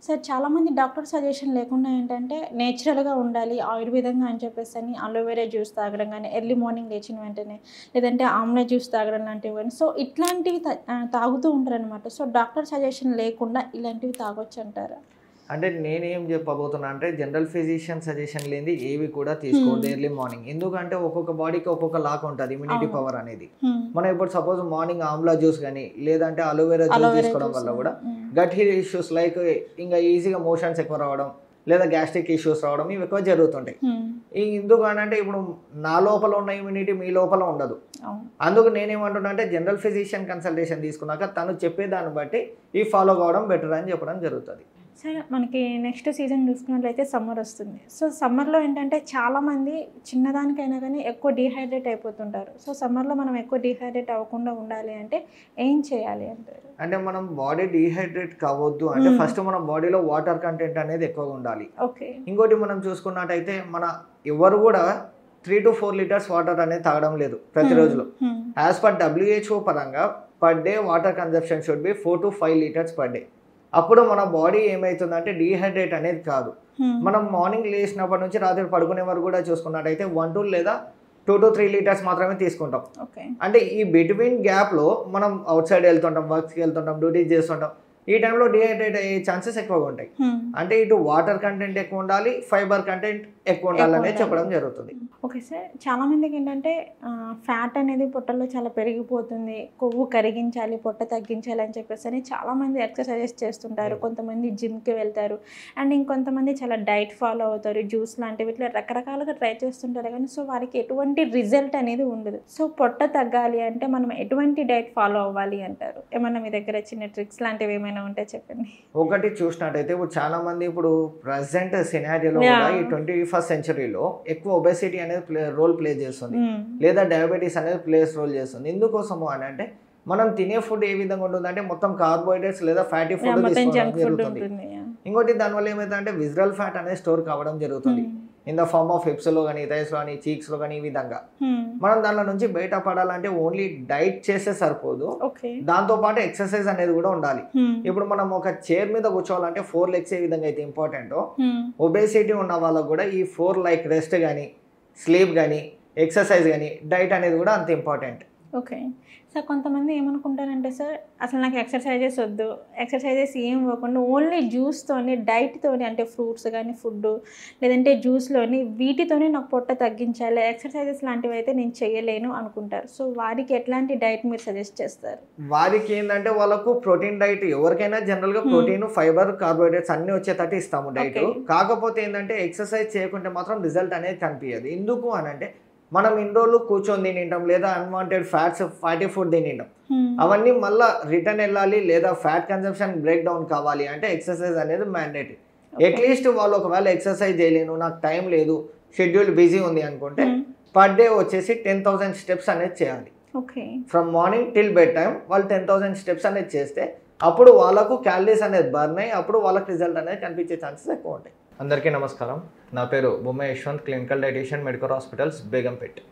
Sir చాలామంది doctor suggestion లేకుండా ఏంటంటే నేచురల్‌గా ఉండాలి, ఆయుర్వేదంగా అని చెప్పేసని అలోవెరా జ్యూస్ తాగడం గానీ, ఎర్లీ మార్నింగ్ లేచిన వెంటనే లేదంటే ఆమ్లా జ్యూస్ తాగడం లాంటివి గానీ, సో ఇట్లాంటివి తాగుతూ ఉంటారనమాట. సో డాక్టర్ సజెషన్ లేకుండా ఇలాంటివి తాగొచ్చంటారా? అంటే నేనేం చెప్పబోతున్నా అంటే జనరల్ ఫిజిషియన్ సజెషన్ లేనిది ఏవి కూడా తీసుకోవద్దు ఎర్లీ మార్నింగ్. ఎందుకంటే ఒక్కొక్క బాడీకి ఒక్కొక్క లాగా ఉంటుంది ఇమ్యూనిటీ అవును. పవర్ అనేది. హ్మ్. మనం ఇప్పుడు సపోజ్ మార్నింగ్ ఆమ్లా జ్యూస్ కానీ లేదంటే అలోవెరా జ్యూస్ అలోవెరా తీసుకోవడం జ్యూస్. వల్ల కూడా హ్మ్. గట్ ఇష్యూస్ లైక్ ఇంకా ఈజీగా మోషన్స్ ఎక్కువ రావడం లేదా గ్యాస్ట్రిక్ ఇష్యూస్ రావడం ఇవి ఎక్కువ జరుగుతుంటాయి. హ్మ్. ఎందుకనంటే ఇప్పుడు నా లోపల ఉన్న ఇమ్యూనిటీ మీ లోపల ఉండదు. అవును. అందుకు నేనేమంటున్నా అంటే జనరల్ ఫిజిషియన్ కన్సల్టేషన్ తీసుకున్నాక తను చెప్పేదాన్ని బట్టి ఈ ఫాలో కావడం బెటర్ అని చెప్పడం జరుగుతుంది. సరే మనకి నెక్స్ట్ సీజన్ చూసుకున్నట్లయితే సమ్మర్ వస్తుంది. సో సమ్మర్‌లో ఏంటంటే చాలామంది చిన్నదానికైనా కానీ ఎక్కువ డీహైడ్రేట్ అయిపోతుంటారు. సో సమ్మర్‌లో మనం ఎక్కువ డీహైడ్రేట్ అవ్వకుండా ఉండాలి అంటే ఏం చేయాలి అంటారు? అంటే మనం బాడీ డీహైడ్రేట్ కావద్దు అంటే ఫస్ట్ మన బాడీలో వాటర్ కంటెంట్ అనేది ఎక్కువగా ఉండాలి. ఓకే. ఇంకోటి మనం చూసుకున్నట్టయితే ఎవరు కూడా 3 to 4 లీటర్స్ వాటర్ అనేది తాగడం లేదు ప్రతిరోజులో. యాజ్ పర్ WHO పరంగా per day water consumption should be 4 to 5 litres per day. అప్పుడు మన బాడీ ఏమవుతుందంటే డీహైడ్రేట్ అనేది కాదు. మనం మార్నింగ్ లేచినప్పటి నుంచి రాత్రి పడుకునే వరకు కూడా చూసుకున్నట్టయితే 1 to లేదా 2 to 3 లీటర్స్ మాత్రమే తీసుకుంటాం. ఓకే. అంటే ఈ బిట్వీన్ గ్యాప్లో మనం అవుట్ సైడ్ వెళ్తుంటాం, వర్క్స్కి వెళ్తుంటాం, డ్యూటీస్ చేస్తుంటాం. ఈ టైంలో డీహైడ్రేట్ అయ్యే ఛాన్సెస్ ఎక్కువగా ఉంటాయి. అంటే ఇటు వాటర్ కంటెంట్ ఎక్కువ ఉండాలి, ఫైబర్ కంటెంట్ ఎక్కువ ఉండాలనే చెప్పడం జరుగుతుంది. Okay sir. చాలామందికి ఏంటంటే ఫ్యాట్ అనేది పొట్టలో చాలా పెరిగిపోతుంది, కొవ్వు కరిగించాలి, పొట్ట తగ్గించాలి అని చెప్పేసి అని చాలామంది ఎక్సర్సైజెస్ చేస్తుంటారు. కొంతమంది జిమ్కి వెళ్తారు అండ్ ఇంకొంతమంది చాలా డైట్ ఫాలో అవుతారు, జ్యూస్ లాంటివి ఇట్లా రకరకాలుగా ట్రై చేస్తుంటారు. కానీ సో వారికి ఎటువంటి రిజల్ట్ అనేది ఉండదు. సో పొట్ట తగ్గాలి అంటే మనం ఎటువంటి డైట్ ఫాలో అవ్వాలి అంటారు? ఏమన్నా మీ దగ్గర చిన్న ట్రిక్స్ లాంటివి ఏమైనా ఉంటే చెప్పండి. ఒకటి చూసినట్టయితే ఇప్పుడు చాలా మంది ఇప్పుడు ప్రజెంట్ సినారియోలో కూడా ఈ 21st సెంచరీలో ఎక్కువ ఒబెసిటీ అనేది రోల్ ప్లే చేస్తుంది, లేదా డయాబెటీస్ అనేది రోల్ చేస్తుంది. ఎందుకోసము అని అంటే మనం తినే ఫుడ్ ఏ విధంగా ఉంటుందంటే మొత్తం కార్బోహైడ్రేట్స్ లేదా ఫ్యాటీ ఫుడ్ తీసుకోవడం జరుగుతుంది. ఇంకోటి దానివల్ల ఏమైందంటే విజరల్ ఫ్యాట్ అనేది స్టోర్ కావడం జరుగుతుంది ఇన్ ద ఫార్మ్ ఆఫ్ హిప్స్లో కానీ, థైస్లో కానీ, చీక్స్లో కానీ. ఈ విధంగా మనం దానిలో నుంచి బయట పడాలంటే ఓన్లీ డైట్ చేస్తే సరిపోదు, దాంతోపాటు ఎక్సర్సైజ్ అనేది కూడా ఉండాలి. ఇప్పుడు మనం ఒక చైర్ మీద కూర్చోవాలంటే 4 legs ఏ విధంగా అయితే ఇంపార్టెంట్, ఒబేసిటీ ఉన్న వాళ్ళకు కూడా ఈ 4 like రెస్ట్ కానీ, స్లీప్ కానీ, ఎక్సర్సైజ్ కానీ, డైట్ అనేది కూడా అంత ఇంపార్టెంట్. Okay sir. కొంతమంది ఏమనుకుంటారంటే సార్ అసలు నాకు ఎక్సర్సైజెస్ వద్దు, ఎక్సర్సైజెస్ ఏం ఇవ్వకుండా ఓన్లీ జ్యూస్తోని డైట్తోని అంటే ఫ్రూట్స్ కానీ ఫుడ్ లేదంటే జ్యూస్లోని వీటితోనే నాకు పొట్ట తగ్గించాలి, ఎక్సర్సైజెస్ లాంటివి అయితే నేను చేయలేను అనుకుంటారు. సో వారికి ఎట్లాంటి డైట్ మీరు సజెస్ట్ చేస్తారు? వారికి ఏంటంటే వాళ్ళకు ప్రోటీన్ డైట్, ఎవరికైనా జనరల్గా ప్రోటీన్, ఫైబర్, కార్బోహైడ్రేట్స్ అన్ని వచ్చేటట్టు ఇస్తాము డైట్. కాకపోతే ఏంటంటే ఎక్సర్సైజ్ చేయకుంటే మాత్రం రిజల్ట్ అనేది కనిపించదు. ఎందుకు అని అంటే మనం ఇన్ని రోజులు కూర్చొని తినింటాం లేదా అన్వాంటెడ్ ఫ్యాట్స్, ఫ్యాటీ ఫుడ్ తినింటాం. అవన్నీ మళ్ళీ రిటర్న్ వెళ్ళాలి లేదా ఫ్యాట్ కన్జంప్షన్ బ్రేక్ డౌన్ కావాలి అంటే ఎక్సర్సైజ్ అనేది మ్యాండేటరీ. అట్లీస్ట్ వాళ్ళు ఒకవేళ ఎక్సర్సైజ్ చేయలేను, నాకు టైం లేదు, షెడ్యూల్ బిజీ ఉంది అనుకుంటే పర్ డే వచ్చేసి 10,000 స్టెప్స్ అనేది చేయాలి. From morning till bed time వాళ్ళు 10,000 స్టెప్స్ అనేది చేస్తే అప్పుడు వాళ్ళకు క్యాలరీస్ అనేది బర్న్ అయ్యి అప్పుడు వాళ్ళకి రిజల్ట్ అనేది కనిపించే ఛాన్సెస్ ఎక్కువ ఉంటాయి. అందరికీ నమస్కారం. నా పేరు Bomma Yashwanth, clinical dietitian, medical hospitals, Begumpet.